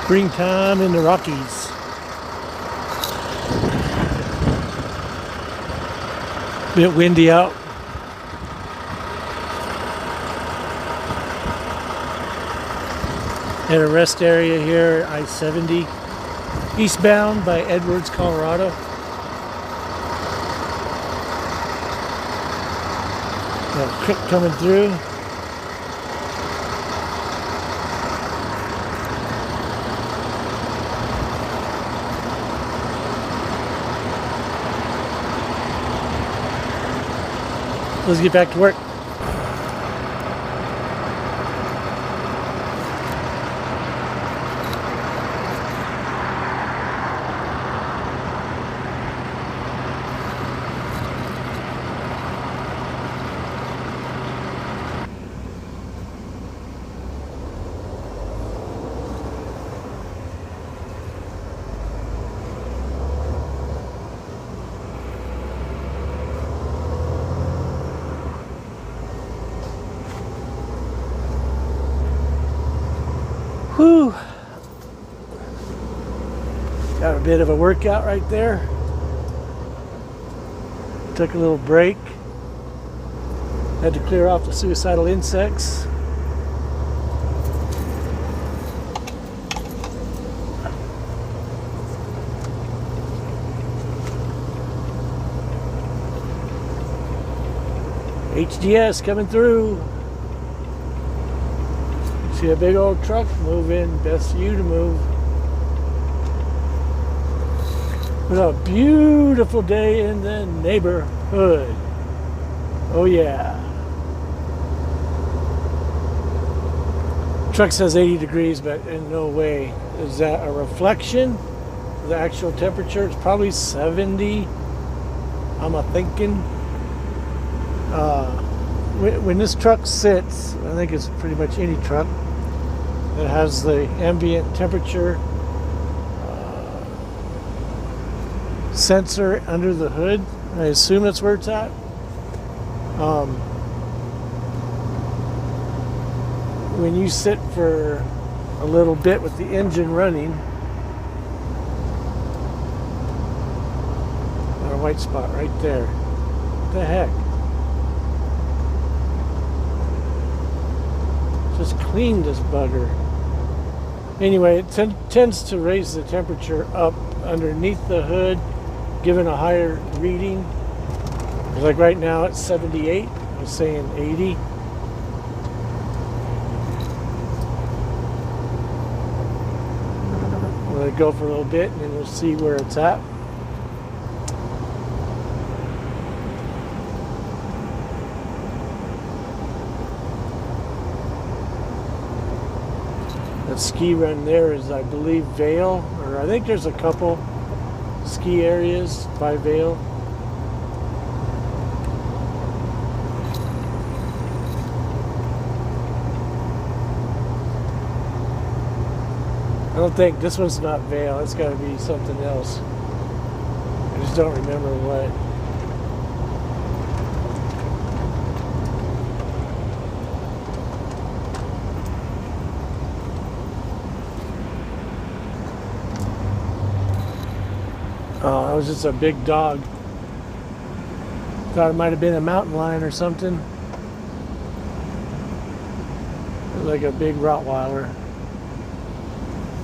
Springtime in the Rockies. Bit windy out. At a rest area here, I-70, eastbound by Edwards, Colorado. Got a creek coming through. Let's get back to work. Whew. Got a bit of a workout right there. Took a little break. Had to clear off the suicidal insects. HDS coming through. See a big old truck moving, best for you to move. What a beautiful day in the neighborhood. Oh yeah. Truck says 80 degrees, but in no way. Is that a reflection of the actual temperature? It's probably 70, I'm a thinking. When this truck sits, I think it's pretty much any truck that has the ambient temperature sensor under the hood. I assume that's where it's at. When you sit for a little bit with the engine running, got a white spot right there. What the heck? Just clean this bugger. Anyway, it tends to raise the temperature up underneath the hood, given a higher reading. Like right now it's 78. I was saying 80. I'm going to go for a little bit and then we'll see where it's at. That ski run there is, I believe, Vail, or I think there's a couple ski areas by Vail. I don't think this one's not Vail. It's got to be something else. I just don't remember what. Oh, that was just a big dog. Thought it might have been a mountain lion or something. It was like a big Rottweiler.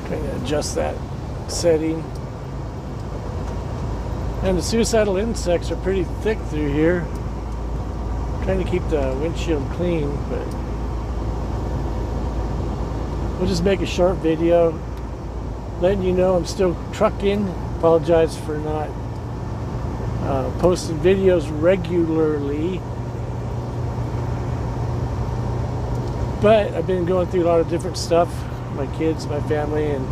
Trying to adjust that setting. And the suicidal insects are pretty thick through here. Trying to keep the windshield clean, but we'll just make a short video letting you know I'm still trucking. Apologize for not posting videos regularly, but I've been going through a lot of different stuff, my kids, my family, and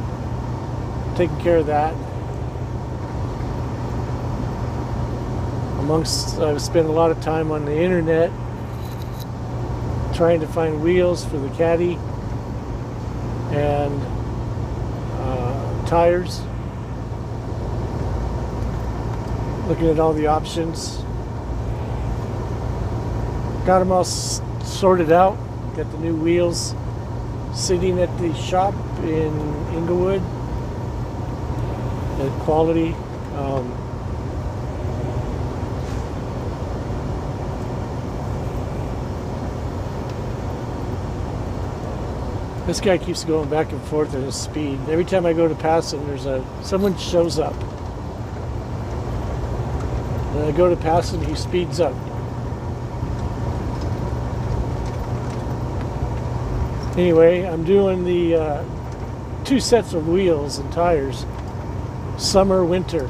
taking care of that. I've spent a lot of time on the internet trying to find wheels for the caddy and tires. Looking at all the options. Got them all sorted out. Got the new wheels sitting at the shop in Inglewood at Quality. This guy keeps going back and forth at his speed. Every time I go to pass him, someone shows up. When I go to pass him, he speeds up. Anyway, I'm doing the 2 sets of wheels and tires, summer, winter.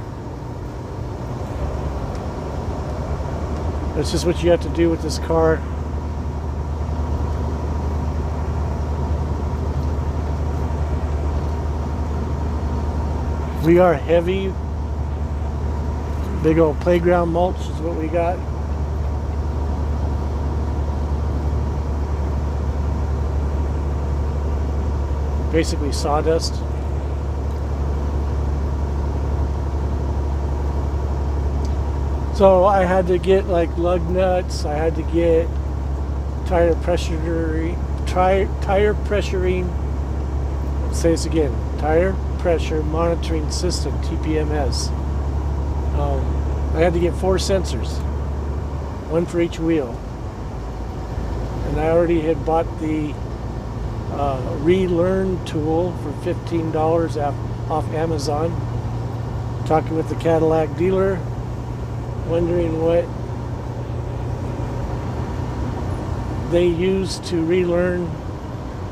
That's just what you have to do with this car. We are heavy. Big old playground mulch is what we got. Basically sawdust. So I had to get like lug nuts. I had to get tire pressuring. Say this again. Tire pressure monitoring system, TPMS. I had to get 4 sensors, 1 for each wheel, and I already had bought the relearn tool for $15 off Amazon. Talking with the Cadillac dealer, wondering what they use to relearn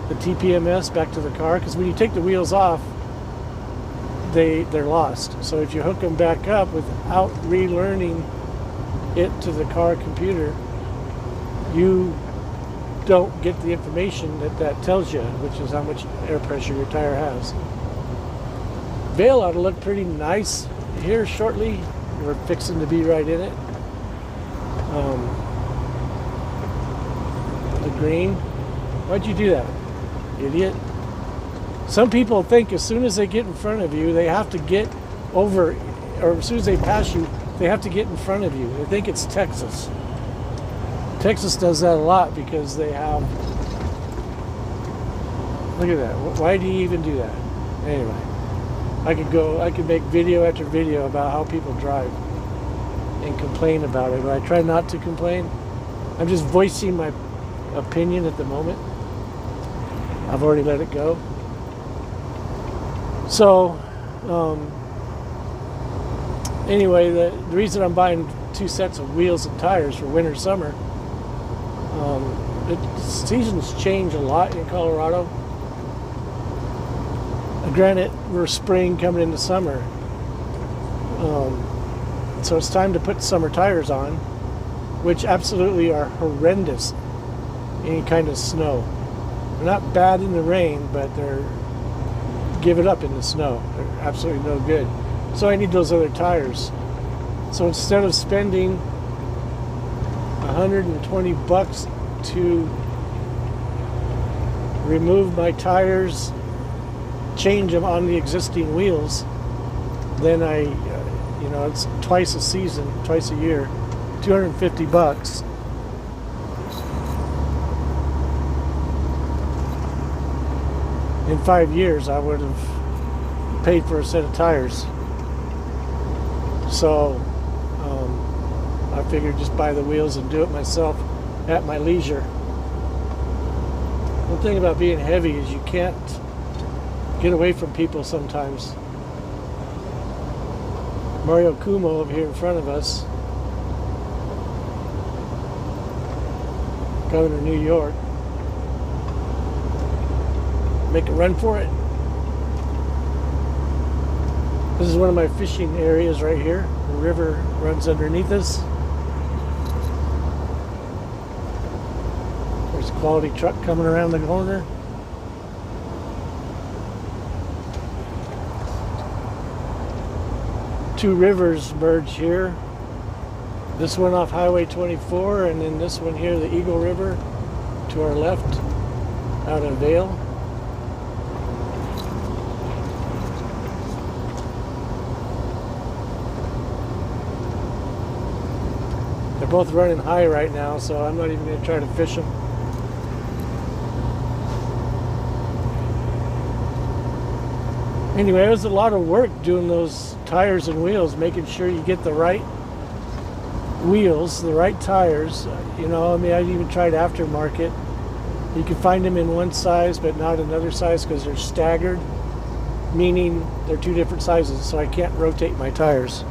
the TPMS back to the car, because when you take the wheels off, they're lost. So if you hook them back up without relearning it to the car computer, you don't get the information that tells you, which is how much air pressure your tire has. Veil ought to look pretty nice here shortly. We're fixing to be right in it. The green. Why'd you do that, idiot? Some people think as soon as they get in front of you, they have to get over, or as soon as they pass you, they have to get in front of you. They think it's Texas. Texas does that a lot because they have, look at that. Why do you even do that? Anyway, I could make video after video about how people drive and complain about it, but I try not to complain. I'm just voicing my opinion at the moment. I've already let it go. So, anyway, the reason I'm buying 2 sets of wheels and tires for winter, summer, the seasons change a lot in Colorado. Granted, we're spring coming into summer, so it's time to put summer tires on, which absolutely are horrendous in any kind of snow. They're not bad in the rain, but they're give it up in the snow. They're absolutely no good. So I need those other tires. So instead of spending $120 to remove my tires, change them on the existing wheels, then it's twice a season, twice a year, $250. In 5 years, I would have paid for a set of tires. So I figured just buy the wheels and do it myself at my leisure. One thing about being heavy is you can't get away from people sometimes. Mario Cuomo over here in front of us, Governor of New York, make a run for it. This is one of my fishing areas right here. The river runs underneath us. There's a quality truck coming around the corner. Two rivers merge here. This one off Highway 24, and then this one here, the Eagle River, to our left, out of Vail. They're both running high right now, so I'm not even going to try to fish them. Anyway, it was a lot of work doing those tires and wheels, making sure you get the right wheels, the right tires. You know, I mean, I even tried aftermarket. You can find them in one size but not another size because they're staggered, meaning they're two different sizes, so I can't rotate my tires.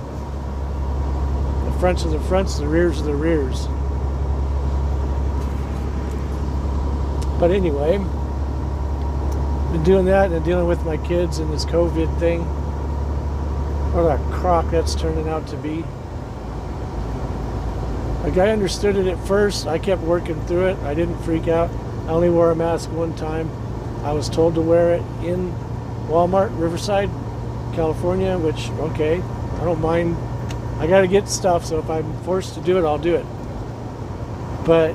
The fronts are the fronts, the rears are the rears. But anyway, been doing that and dealing with my kids and this COVID thing. What a crock that's turning out to be. Like, I understood it at first. I kept working through it. I didn't freak out. I only wore a mask one time. I was told to wear it in Walmart, Riverside, California, which, okay, I don't mind. I got to get stuff, so if I'm forced to do it, I'll do it. But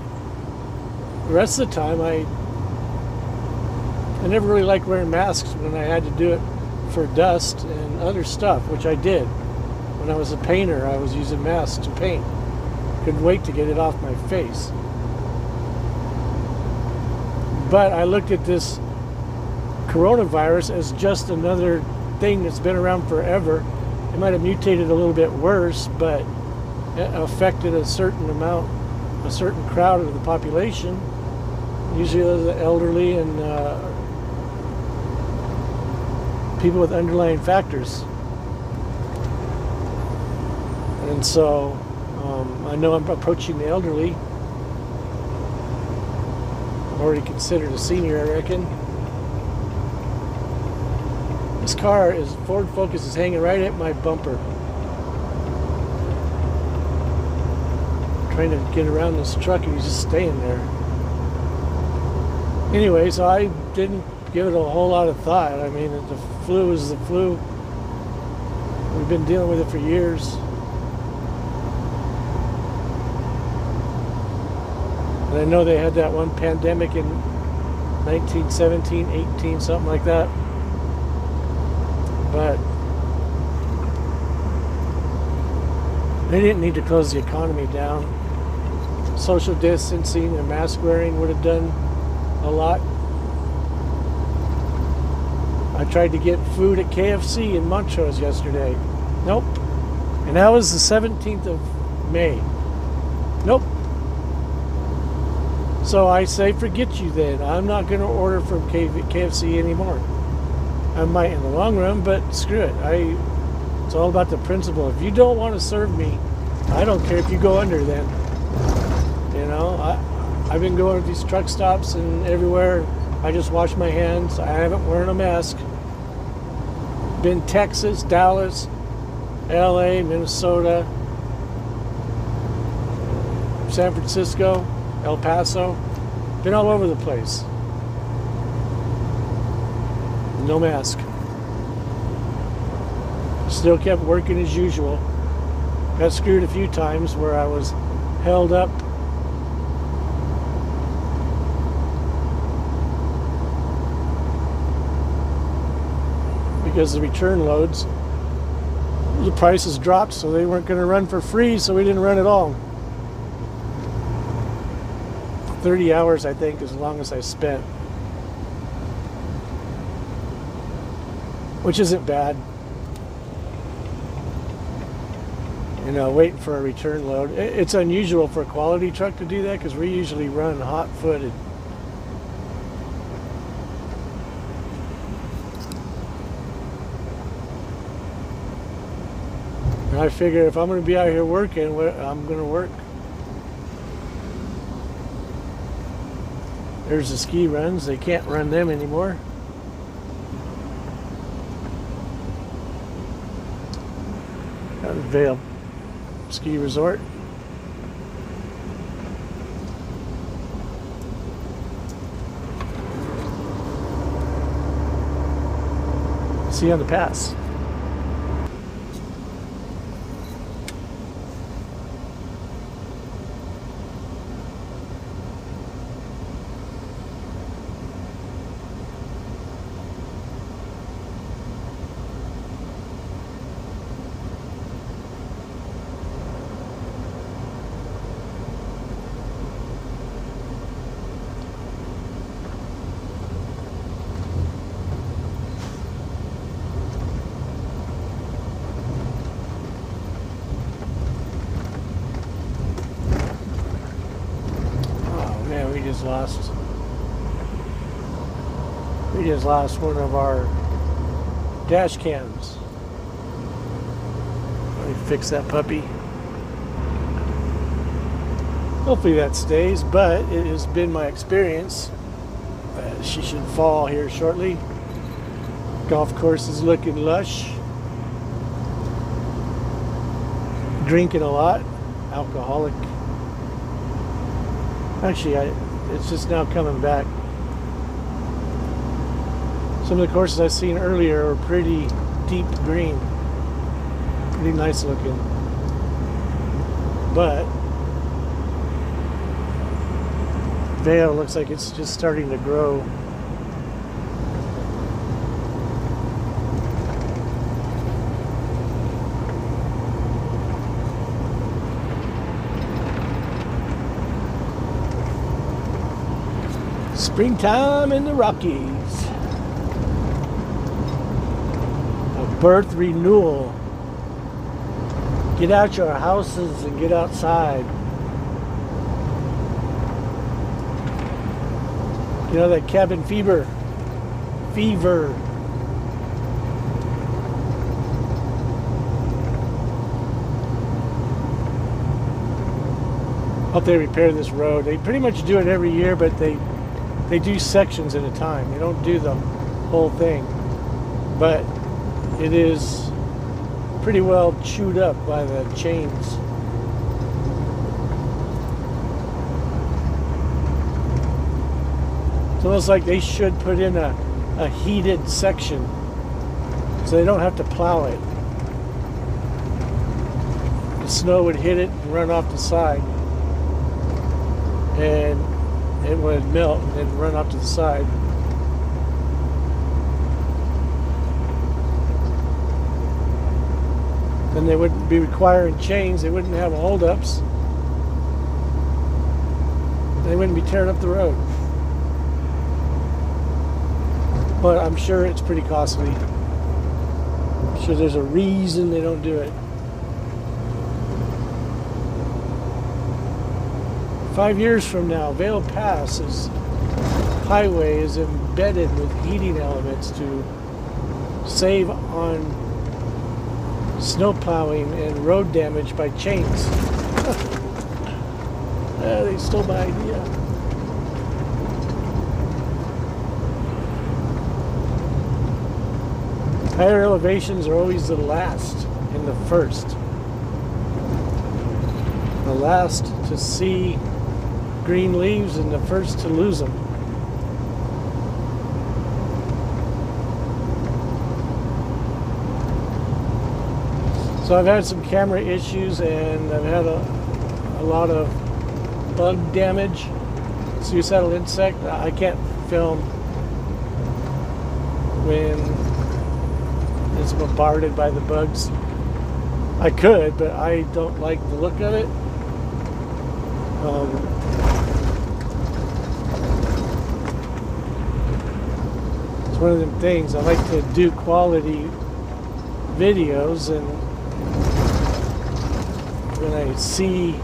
the rest of the time, I never really liked wearing masks when I had to do it for dust and other stuff, which I did. When I was a painter, I was using masks to paint. Couldn't wait to get it off my face. But I looked at this coronavirus as just another thing that's been around forever. It might have mutated a little bit worse, but it affected a certain amount, a certain crowd of the population. Usually the elderly and people with underlying factors. And so I know I'm approaching the elderly. I'm already considered a senior, I reckon. This car is, Ford Focus is hanging right at my bumper. I'm trying to get around this truck and he's just staying there. Anyway, so I didn't give it a whole lot of thought. I mean, the flu is the flu. We've been dealing with it for years. And I know they had that one pandemic in 1917, 18, something like that. But they didn't need to close the economy down. Social distancing and mask wearing would have done a lot. I tried to get food at KFC in Montrose yesterday. Nope. And that was the 17th of May. Nope. So I say, forget you then. I'm not going to order from KFC anymore. I might in the long run, but screw it. It's all about the principle. If you don't want to serve me, I don't care if you go under then. You know, I've been going to these truck stops and everywhere. I just wash my hands. I haven't worn a mask. Been Texas, Dallas, LA, Minnesota, San Francisco, El Paso. Been all over the place. No mask. Still kept working as usual. Got screwed a few times where I was held up because the return loads, the prices dropped, so they weren't going to run for free, so we didn't run at all. 30 hours, I think, is as long as I spent. Which isn't bad. You know, waiting for a return load. It's unusual for a quality truck to do that because we usually run hot-footed. And I figure if I'm going to be out here working, I'm going to work. There's the ski runs. They can't run them anymore. Vail Ski Resort. See you on the pass. we just lost one of our dash cams. Let me fix that puppy. Hopefully that stays, but it has been my experience that she should fall here shortly. Golf course is looking lush. Drinking a lot. Alcoholic. Actually, it's just now coming back. Some of the courses I've seen earlier are pretty deep green. Pretty nice looking. But Vale looks like it's just starting to grow. Springtime in the Rockies. A birth renewal. Get out your houses and get outside. You know, that cabin fever. Hope they repair this road. They pretty much do it every year, but they do sections at a time. They don't do the whole thing. But it is pretty well chewed up by the chains. It's almost like they should put in a heated section so they don't have to plow it. The snow would hit it and run off the side, and it would melt and then run off to the side. Then they wouldn't be requiring chains. They wouldn't have holdups. They wouldn't be tearing up the road. But I'm sure it's pretty costly. I'm sure there's a reason they don't do it. 5 years from now, Vale Pass's highway is embedded with heating elements to save on snow plowing and road damage by chains. They stole my idea. Higher elevations are always the last and the first. The last to see green leaves and the first to lose them. So I've had some camera issues, and I've had a lot of bug damage. Suicidal insect. I can't film when it's bombarded by the bugs. I could, but I don't like the look of it. It's one of them things. I like to do quality videos, and when I see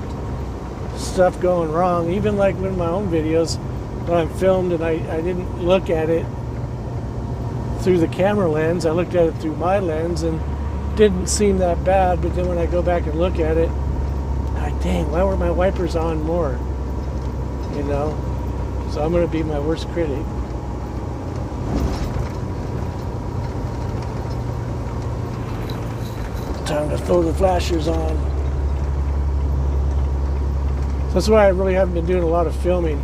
stuff going wrong, even like with my own videos, when I'm filmed and I didn't look at it through the camera lens, I looked at it through my lens and didn't seem that bad, but then when I go back and look at it, like, dang, why were my wipers on more? You know? So I'm going to be my worst critic. Time to throw the flashers on. So that's why I really haven't been doing a lot of filming.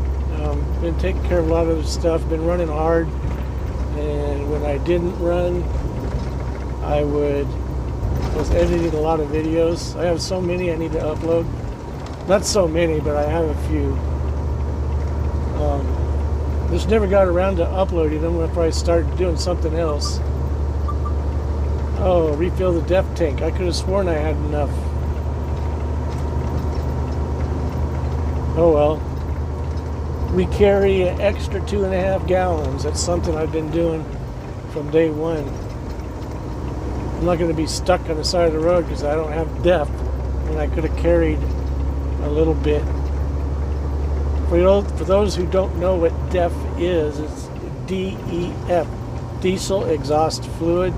Been taking care of a lot of other stuff, been running hard, and when I didn't run, I was editing a lot of videos. I have so many I need to upload. Not so many, but I have a few. Just never got around to uploading them after I started doing something else. Oh, refill the depth tank. I could have sworn I had enough. Oh well. We carry an extra 2.5 gallons. That's something I've been doing from day one. I'm not going to be stuck on the side of the road because I don't have depth, and I could have carried a little bit For those who don't know what DEF is, it's DEF, diesel exhaust fluid.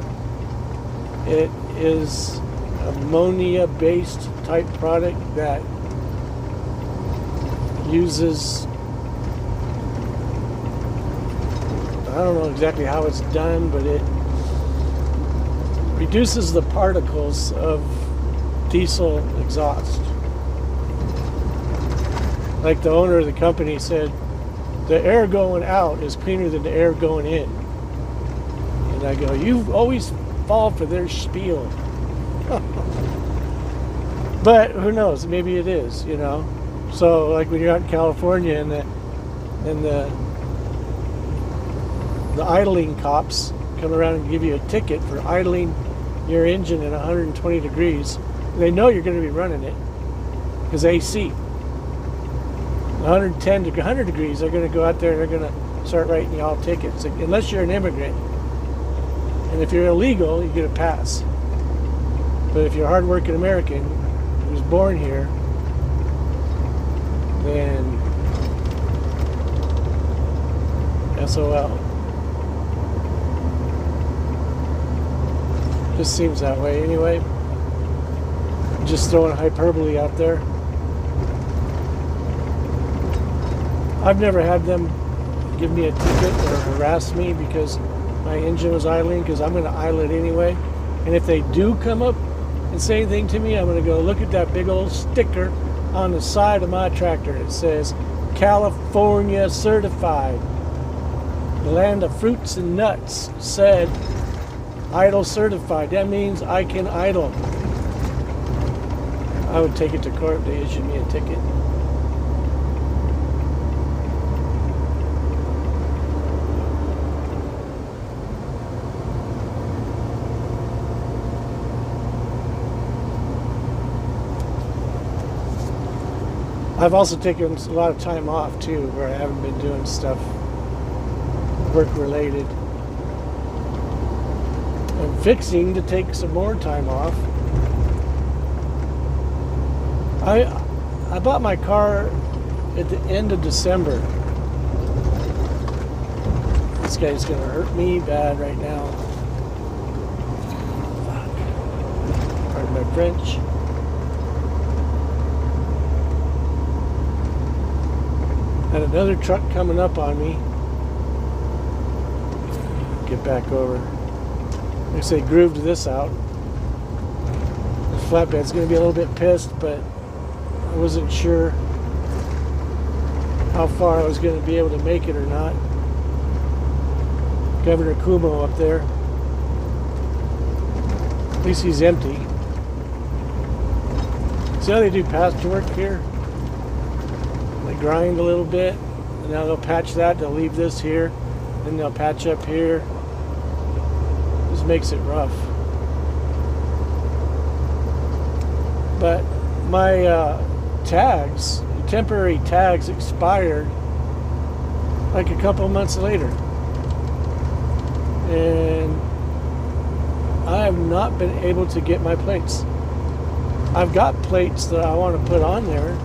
It is ammonia-based type product that uses, I don't know exactly how it's done, but it reduces the particles of diesel exhaust. Like the owner of the company said, the air going out is cleaner than the air going in. And I go, you always fall for their spiel. But who knows? Maybe it is, you know. So like when you're out in California and the idling cops come around and give you a ticket for idling your engine at 120 degrees, they know you're going to be running it because AC. 110 to 100 degrees, they're going to go out there and they're going to start writing you all tickets, unless you're an immigrant. And if you're illegal, you get a pass. But if you're a hard-working American who's born here, then SOL. Just seems that way anyway. Just throwing hyperbole out there. I've never had them give me a ticket or harass me because my engine was idling, because I'm going to idle it anyway. And if they do come up and say anything to me, I'm going to go, look at that big old sticker on the side of my tractor. It says California certified. The land of fruits and nuts said idle certified. That means I can idle. I would take it to court if they issued me a ticket. I've also taken a lot of time off too, where I haven't been doing stuff work related. I'm fixing to take some more time off. I bought my car at the end of December. This guy's gonna hurt me bad right now. Fuck. Pardon my French. Had another truck coming up on me. Get back over. Like I say, grooved this out. The flatbed's going to be a little bit pissed, but I wasn't sure how far I was going to be able to make it or not. Governor Cuomo up there. At least he's empty. See how they do pasture work here? They grind a little bit, and now they'll patch that, they'll leave this here, then they'll patch up here. Just makes it rough. But my tags, temporary tags, expired like a couple months later. And I have not been able to get my plates. I've got plates that I want to put on there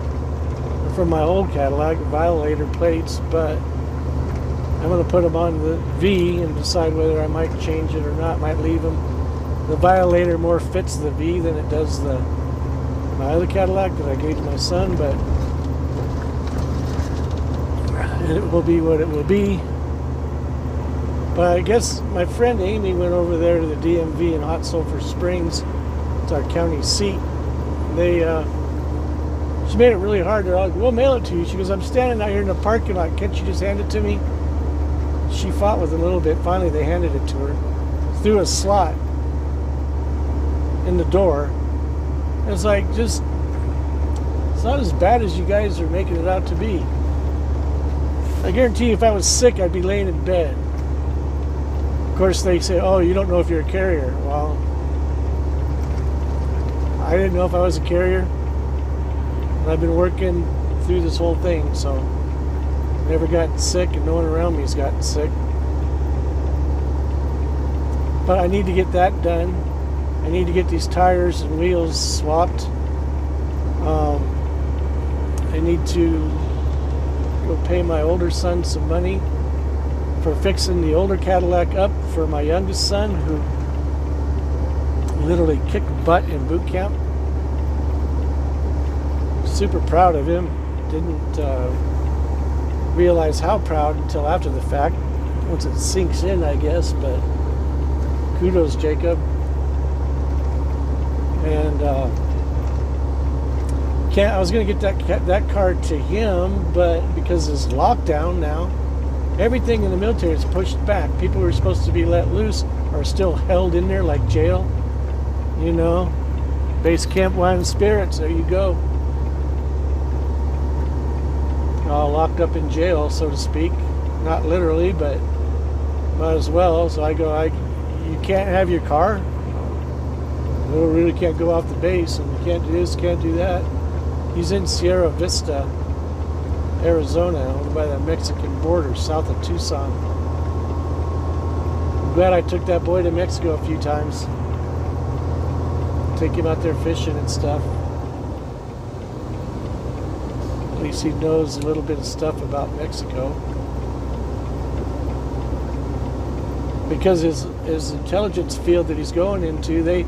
from my old Cadillac, Violator plates, but I'm going to put them on the V and decide whether I might change it or not. Might leave them. The Violator more fits the V than it does my other Cadillac that I gave to my son, but it will be what it will be. But I guess my friend Amy went over there to the DMV in Hot Sulphur Springs. It's our county seat. She made it really hard. They're like, we'll mail it to you. She goes, I'm standing out here in the parking lot. Can't you just hand it to me? She fought with them a little bit. Finally, they handed it to her through a slot in the door. It's like, just, it's not as bad as you guys are making it out to be. I guarantee you, if I was sick, I'd be laying in bed. Of course, they say, oh, you don't know if you're a carrier. Well, I didn't know if I was a carrier. I've been working through this whole thing, so never gotten sick, and no one around me has gotten sick. But I need to get that done. I need to get these tires and wheels swapped. I need to go pay my older son some money for fixing the older Cadillac up for my youngest son, who literally kicked butt in boot camp. Super proud of him. Didn't realize how proud until after the fact, once it sinks in, I guess. But kudos, Jacob. And I was going to get that car to him, but because it's lockdown now, everything in the military is pushed back. People who are supposed to be let loose are still held in there like jail. You know, base camp wine and spirits. There you go. All locked up in jail, so to speak. Not literally, but might as well. So I go, you can't have your car. You really can't go off the base, and you can't do this, can't do that. He's in Sierra Vista, Arizona, over by the Mexican border, south of Tucson. I'm glad I took that boy to Mexico a few times. Take him out there fishing and stuff. At least he knows a little bit of stuff about Mexico. Because his intelligence field that he's going into, they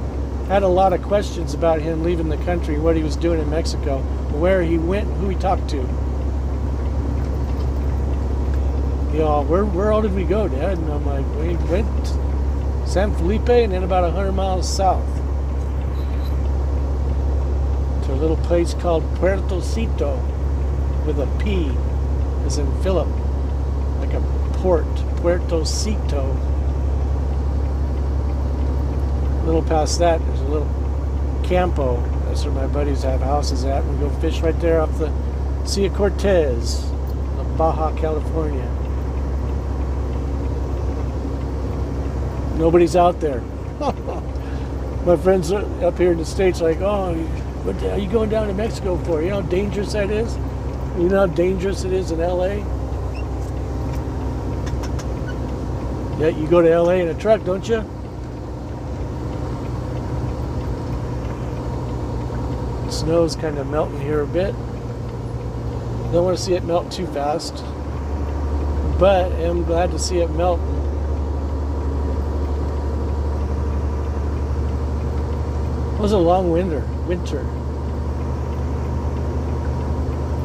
had a lot of questions about him leaving the country, what he was doing in Mexico, where he went, who he talked to. You know, where all did we go, Dad? And I'm like, we went to San Felipe and then about 100 miles south to a little place called Puerto Cito, with a P as in Philip, like a port, Puerto Cito. A little past that, there's a little campo. That's where my buddies have houses at. We go fish right there off the Sea of Cortez, of Baja California. Nobody's out there. My friends up here in the States are like, oh, what are you going down to Mexico for? You know how dangerous that is? You know how dangerous it is in LA? Yeah, you go to LA in a truck, don't you? Snow's kind of melting here a bit. Don't want to see it melt too fast, but I'm glad to see it melting. It was a long winter.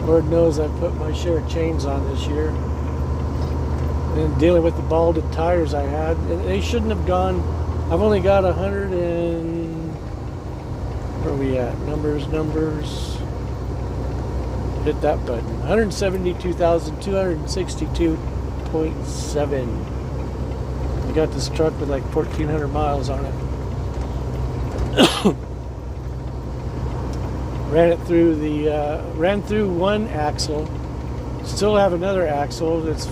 Lord knows I've put my share of chains on this year. And dealing with the balded tires I had, they shouldn't have gone. I've only got 100 and... Where are we at? Numbers. Hit that button. 172,262.7. I got this truck with like 1,400 miles on it. Ran through one axle. Still have another axle that's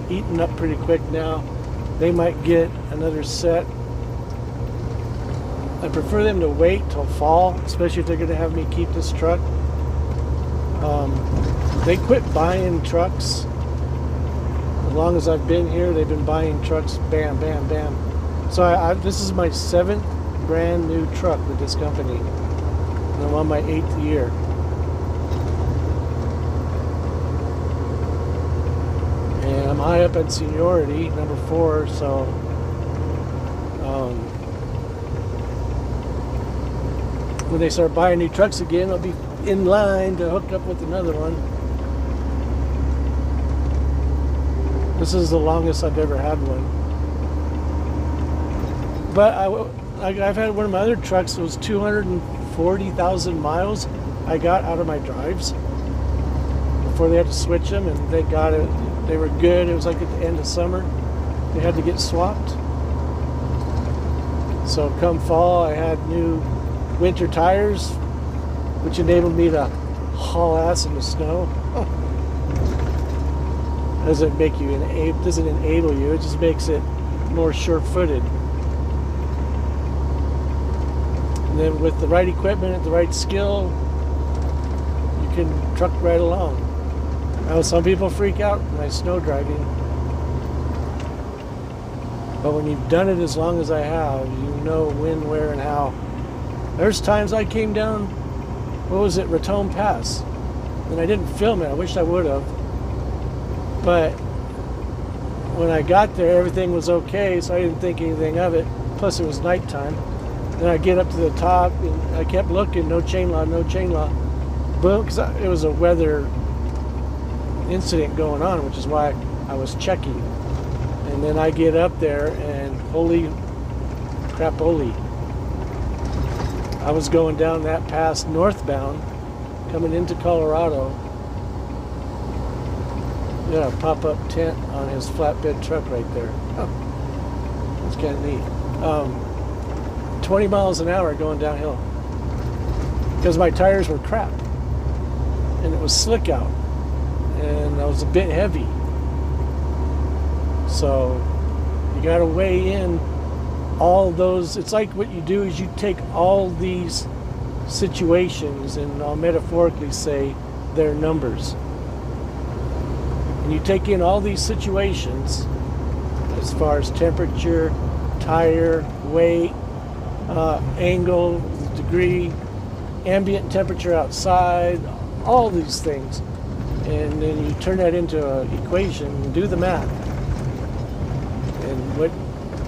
eaten up pretty quick now. They might get another set. I prefer them to wait till fall, especially if they're going to have me keep this truck. They quit buying trucks. As long as I've been here, they've been buying trucks, bam, bam, bam. So this is my 7th brand new truck with this company. And I'm on my 8th year. And I'm high up in seniority, number 4, so... when they start buying new trucks again, I'll be in line to hook up with another one. This is the longest I've ever had one. But I've had one of my other trucks that was 240,000 miles I got out of my drives before they had to switch them, and they got it. They were good. It was like at the end of summer. They had to get swapped. So come fall, I had new winter tires, which enabled me to haul ass in the snow. Doesn't enable you, it just makes it more sure-footed. And then with the right equipment and the right skill, you can truck right along. Now some people freak out when I snow driving, but when you've done it as long as I have, you know when, where, and how. There's times I came down, Raton Pass, and I didn't film it. I wish I would have. But when I got there, everything was okay, so I didn't think anything of it. Plus, it was nighttime. Then I get up to the top, and I kept looking, no chain law, no chain law. Boom, because it was a weather incident going on, which is why I was checking. And then I get up there, and holy crap-oli. I was going down that pass northbound, coming into Colorado. Got a pop-up tent on his flatbed truck right there. Oh, that's kind of neat. 20 miles an hour going downhill because my tires were crap and it was slick out and I was a bit heavy. So you got to weigh in all those. It's like what you do is you take all these situations, and I'll metaphorically say they're numbers. And you take in all these situations as far as temperature, tire, weight, angle, degree, ambient temperature outside, all these things. And then you turn that into an equation and do the math. And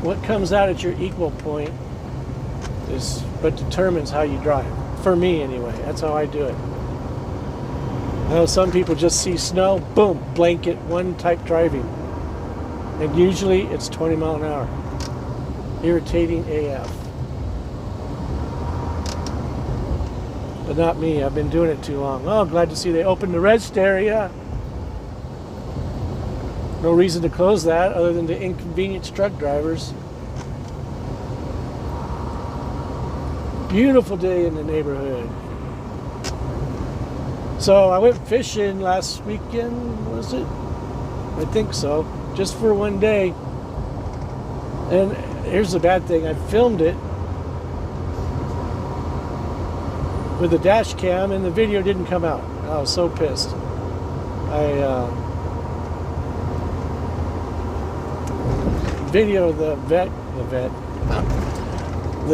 what comes out at your equal point is what determines how you drive. For me, anyway. That's how I do it. I know some people just see snow, boom, blanket, one type driving. And usually it's 20 mile an hour. Irritating AF. But not me. I've been doing it too long. Oh, glad to see they opened the rest area. No reason to close that other than to inconvenience truck drivers. Beautiful day in the neighborhood. So I went fishing last weekend, was it? I think so. Just for one day. And here's the bad thing. I filmed it with the dash cam and the video didn't come out. I was so pissed. Video the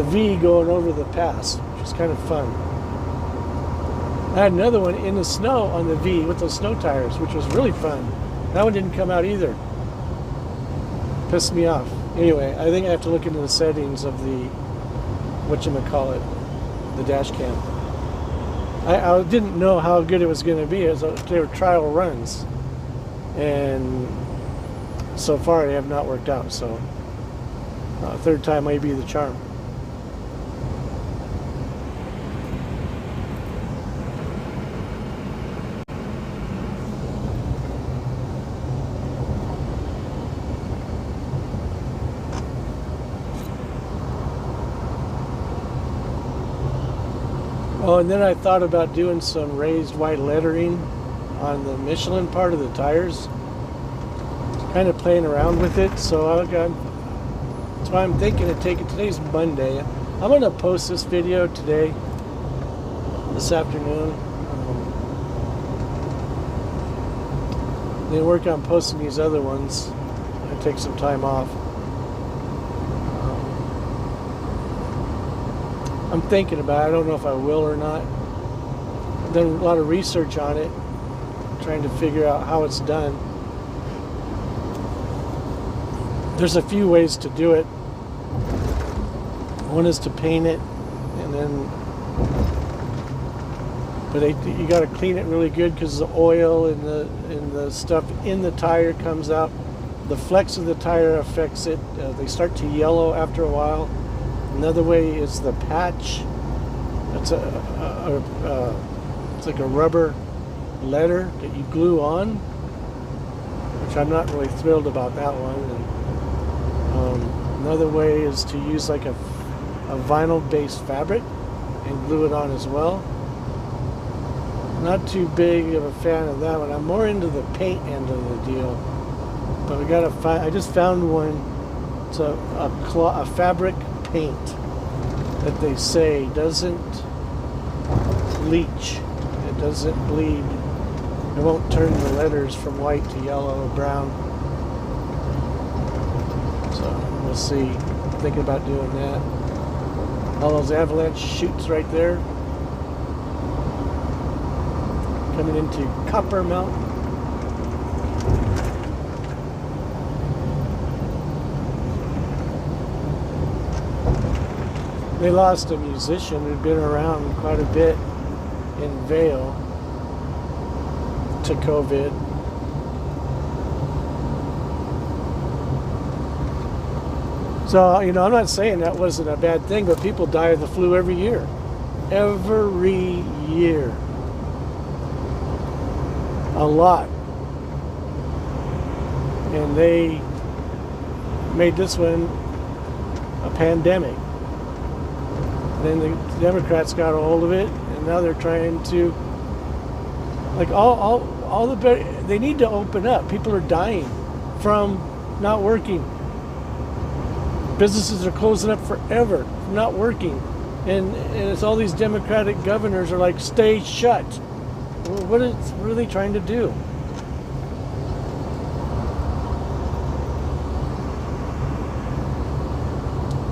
V going over the pass, which was kind of fun. I had another one in the snow on the V with those snow tires, which was really fun. That one didn't come out either. Pissed me off. Anyway, I think I have to look into the settings of the, whatchamacallit, the dash cam. I didn't know how good it was going to be. They were trial runs. And so far they have not worked out. So third time may be the charm. Oh, and then I thought about doing some raised white lettering on the Michelin part of the tires. Kind of playing around with it, so that's why I'm thinking of taking. Today's Monday. I'm going to post this video today, this afternoon. Then work on posting these other ones. I take some time off. I'm thinking about it. I don't know if I will or not. I've done a lot of research on it, trying to figure out how it's done. There's a few ways to do it. One is to paint it, and then, but you got to clean it really good because the oil and the stuff in the tire comes out. The flex of the tire affects it. They start to yellow after a while. Another way is the patch. It's it's like a rubber letter that you glue on, which I'm not really thrilled about that one. And, another way is to use like a vinyl-based fabric and glue it on as well. Not too big of a fan of that one. I'm more into the paint end of the deal. But we gotta find. I just found one. It's a fabric paint that they say doesn't leach, it doesn't bleed, it won't turn the letters from white to yellow or brown. So we'll see. I'm thinking about doing that. All those avalanche chutes right there coming into Copper Mountain. They lost a musician who'd been around quite a bit in Vale to COVID. So, you know, I'm not saying that wasn't a bad thing, but people die of the flu every year. Every year. A lot. And they made this one a pandemic. And then the Democrats got a hold of it, and now they're trying to, like, they need to open up. People are dying from not working. Businesses are closing up forever from not working. And it's all these Democratic governors are like, stay shut. Well, what are they trying to do?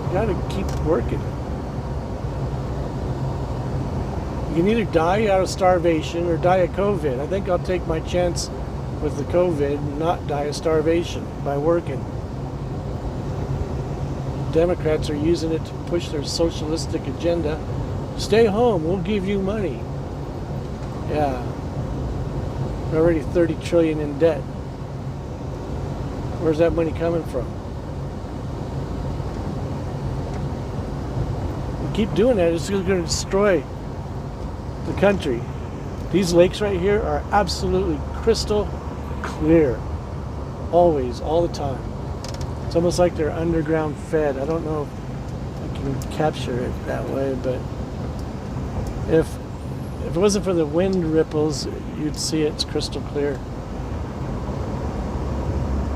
You gotta keep working. You can either die out of starvation or die of COVID. I think I'll take my chance with the COVID and not die of starvation by working. Democrats are using it to push their socialistic agenda. Stay home, we'll give you money. Yeah. We're already 30 trillion in debt. Where's that money coming from? You keep doing that, it's going to destroy the country. These lakes right here are absolutely crystal clear. Always, all the time. It's almost like they're underground fed. I don't know if I can capture it that way, but if it wasn't for the wind ripples, you'd see it's crystal clear.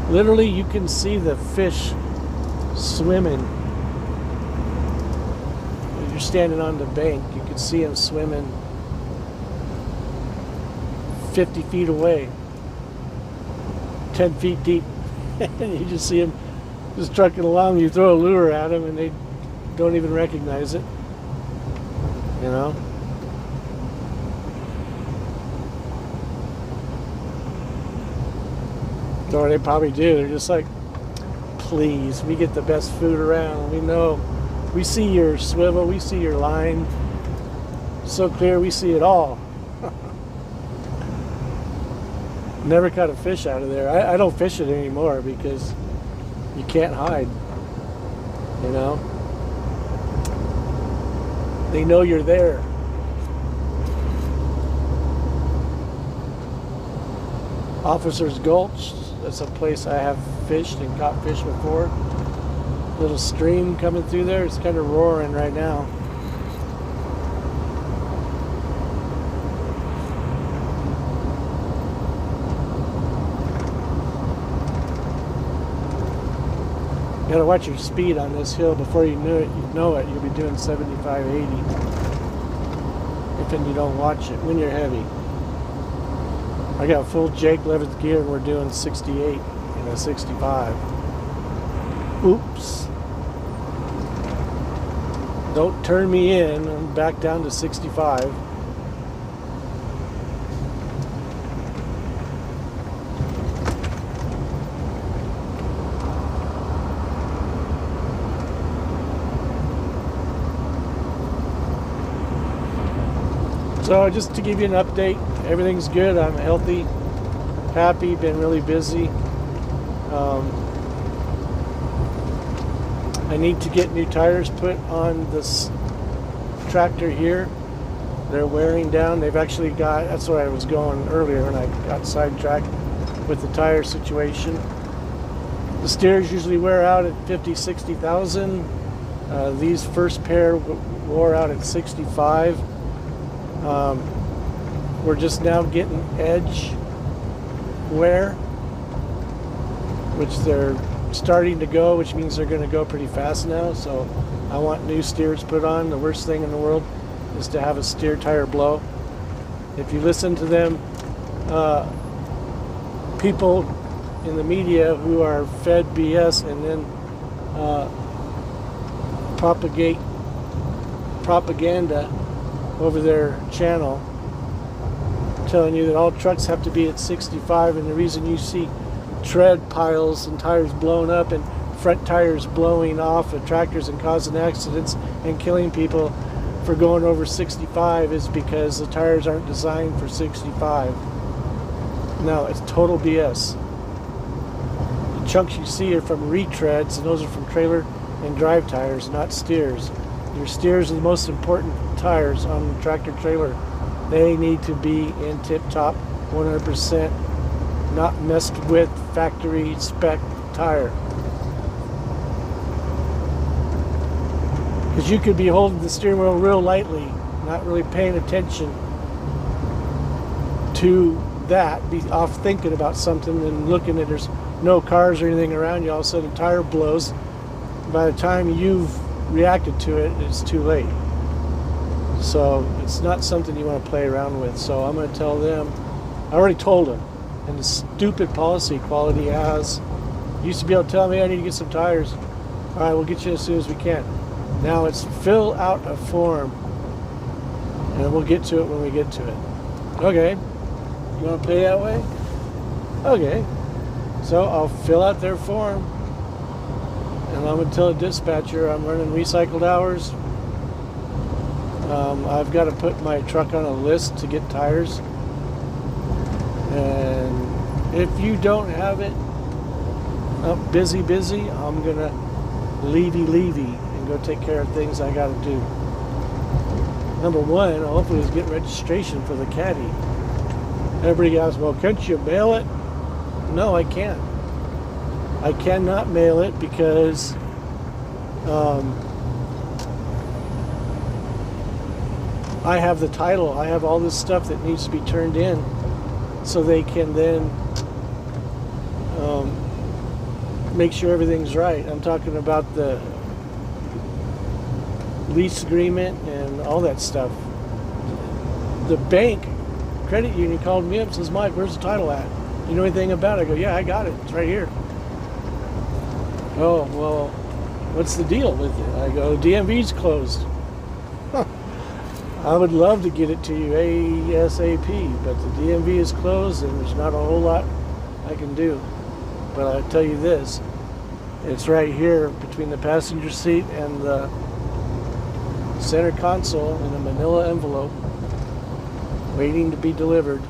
Literally, you can see the fish swimming. If you're standing on the bank, you can see them swimming 50 feet away, 10 feet deep. And you just see them just trucking along. You throw a lure at them and they don't even recognize it, you know. Or they probably do. They're just like, please, we get the best food around. We know, we see your swivel, we see your line so clear, we see it all. Never caught a fish out of there. I don't fish it anymore because you can't hide, you know. They know you're there. Officers Gulch, that's a place I have fished and caught fish before. Little stream coming through there. It's kind of roaring right now. You gotta watch your speed on this hill. Before you know it, you'll be doing 75, 80. If you don't watch it when you're heavy. I got full Jake Levitt gear and we're doing 68 and a 65. Oops. Don't turn me in. I'm back down to 65. So just to give you an update, everything's good. I'm healthy, happy, been really busy. I need to get new tires put on this tractor here. They're wearing down. They've actually got, that's where I was going earlier when I got sidetracked with the tire situation. The steers usually wear out at 50, 60,000. These first pair wore out at 65. We're just now getting edge wear, which they're starting to go, which means they're going to go pretty fast now. So I want new steers put on. The worst thing in the world is to have a steer tire blow. If you listen to them, people in the media who are fed BS and then propagate propaganda over their channel telling you that all trucks have to be at 65, and the reason you see tread piles and tires blown up and front tires blowing off of tractors and causing accidents and killing people for going over 65 is because the tires aren't designed for 65. No, it's total BS. The chunks you see are from retreads, and those are from trailer and drive tires, not steers. Your steers are the most important tires on the tractor trailer. They need to be in tip-top 100%, not messed with factory spec tire. Because you could be holding the steering wheel real lightly, not really paying attention to that, be off thinking about something and looking at there's no cars or anything around you, all of a sudden a tire blows. By the time you've reacted to it, it's too late. So it's not something you want to play around with. So I'm going to tell them, I already told them, and the stupid policy Quality has, used to be able to tell me I need to get some tires. All right, we'll get you as soon as we can. Now it's fill out a form, and we'll get to it when we get to it. Okay, you want to play that way? Okay, so I'll fill out their form, and I'm going to tell the dispatcher I'm running recycled hours. I've got to put my truck on a list to get tires, and if you don't have it, busy, I'm going to leavey and go take care of things I got to do. Number one, hopefully is get registration for the caddy. Everybody asks, well, can't you mail it? No, I can't. I cannot mail it because I have the title. I have all this stuff that needs to be turned in so they can then make sure everything's right. I'm talking about the lease agreement and all that stuff. The bank, credit union called me up and says, Mike, where's the title at? You know anything about it? I go, yeah, I got it. It's right here. Oh, well, what's the deal with it? I go, DMV's closed. I would love to get it to you ASAP, but the DMV is closed and there's not a whole lot I can do. But I'll tell you this, it's right here between the passenger seat and the center console in a manila envelope waiting to be delivered.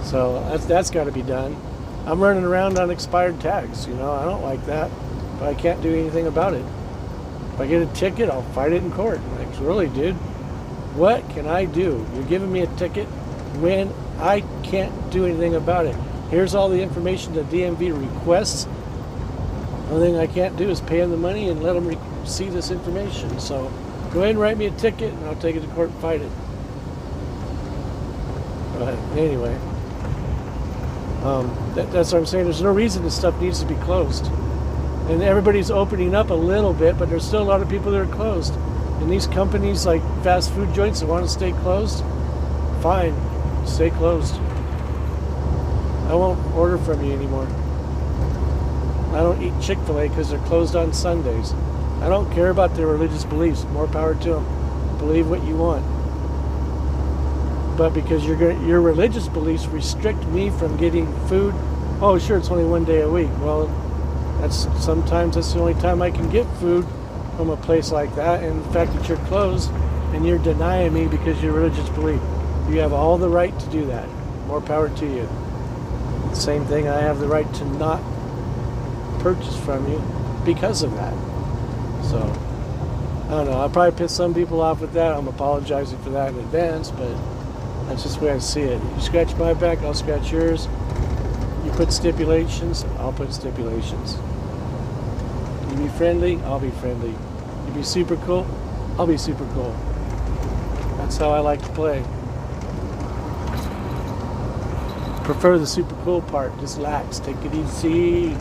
So that's got to be done. I'm running around on expired tags, you know, I don't like that, but I can't do anything about it. If I get a ticket, I'll fight it in court. Like, really, dude, what can I do? You're giving me a ticket when I can't do anything about it. Here's all the information the DMV requests. The only thing I can't do is pay them the money and let them see this information. So go ahead and write me a ticket and I'll take it to court and fight it. But anyway, that's what I'm saying. There's no reason this stuff needs to be closed. And everybody's opening up a little bit, but there's still a lot of people that are closed. And these companies like fast food joints that want to stay closed, fine, stay closed. I won't order from you anymore. I don't eat Chick-fil-A because they're closed on Sundays. I don't care about their religious beliefs. More power to them. Believe what you want. But because your religious beliefs restrict me from getting food, oh sure, it's only one day a week. Well, sometimes that's the only time I can get food from a place like that, and the fact that you're closed and you're denying me because of your religious belief, you have all the right to do that. More power to you. Same thing, I have the right to not purchase from you because of that. So I don't know, I'll probably piss some people off with that. I'm apologizing for that in advance, but that's just the way I see it. You scratch my back, I'll scratch yours. You put stipulations, I'll put stipulations. You be friendly, I'll be friendly. You be super cool, I'll be super cool. That's how I like to play. Prefer the super cool part, just relax, take it easy.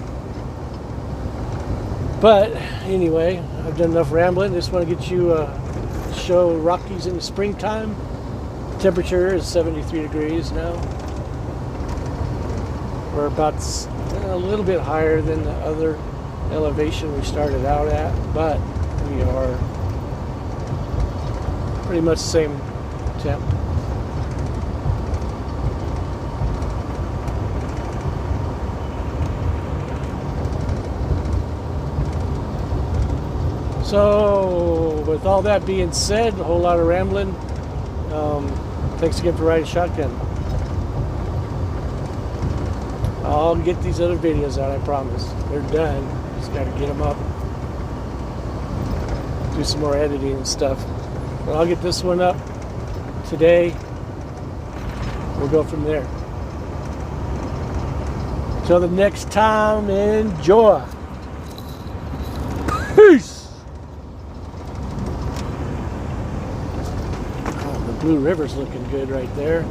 But anyway, I've done enough rambling. I just want to get you a show Rockies in the springtime. Temperature is 73 degrees now. We're about a little bit higher than the other elevation we started out at, but we are pretty much the same temp. So, with all that being said, a whole lot of rambling. Thanks again for riding shotgun. I'll get these other videos out, I promise. They're done. Just got to get them up. Do some more editing and stuff. But I'll get this one up today. We'll go from there. Till the next time, enjoy. Peace. Oh, the Blue River's looking good right there.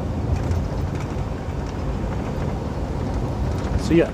See ya.